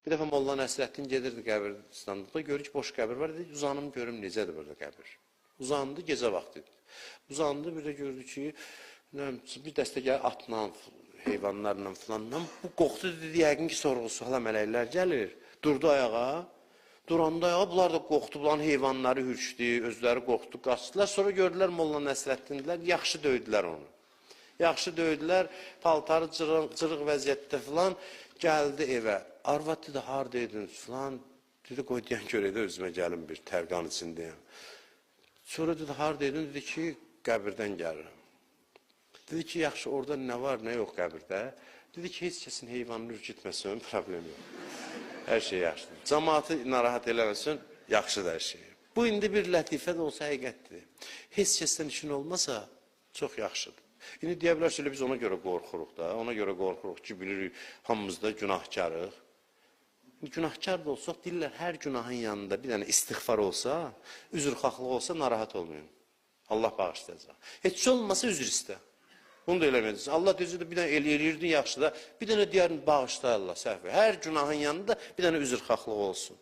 Bir dəfə Molla Nəsrəddin gedirdi qəbirstanlıqda, görür ki, boş qəbir var, dedi, uzanım görüm necədir burada qəbir. Uzandı, gecə vaxtı. Uzandı, bir də gördü ki, bir dəstə gəlir atla, heyvanlarla filanla. Bu qorxdu, dedi, yəqin ki, sorğusu hala mələklər gəlir. Durdu ayağa. Duranda ayağa, bunlar da qorxdu, bunların heyvanları hürçdü, özləri qorxdu, qaçdılar. Sonra gördülər Molla Nəsrəddindilər, yaxşı döydülər onu. Yaxşı döydülər, paltarı cırıq vəziyyətdə filan, gəldi evə. Arvad dedi, haradaydınız filan, dedi, qoy deyən görəydə özümə gəlin bir tərqan içindəyəm. Sonra dedi, haradaydın, dedi ki, qəbirdən gəlirəm. Dedi ki, yaxşı, orada nə var, nə yox qəbirdə? Dedi ki, heç kəsin heyvanını ürkütməsin, problem yox. Hər şey yaxşıdır. Cəmaatı narahat eləməsin, yaxşıdır hər şey. Bu, indi bir lətifə də olsa həqiqətdir. Heç kəsdən işin olmasa, çox yaxşıdır. İndi deyə bilərsiniz, biz ona görə qorxuruq da, ona görə qorxuruq ki, bilirik, hamımızda günahkarıq. Günahkar da olsaq, deyirlər, hər günahın yanında bir dənə istiğfar olsa, üzrxahlıq olsa, narahat olmayın. Allah bağışlayacaq. Heç olmasa üzr istə. Bunu da eləməyəcəksin. Allah deyəcək, bir dənə eləyirdin yaxşı da, bir dənə deyərin bağışla Allah səhvi. Hər günahın yanında bir dənə üzrxahlıq olsun.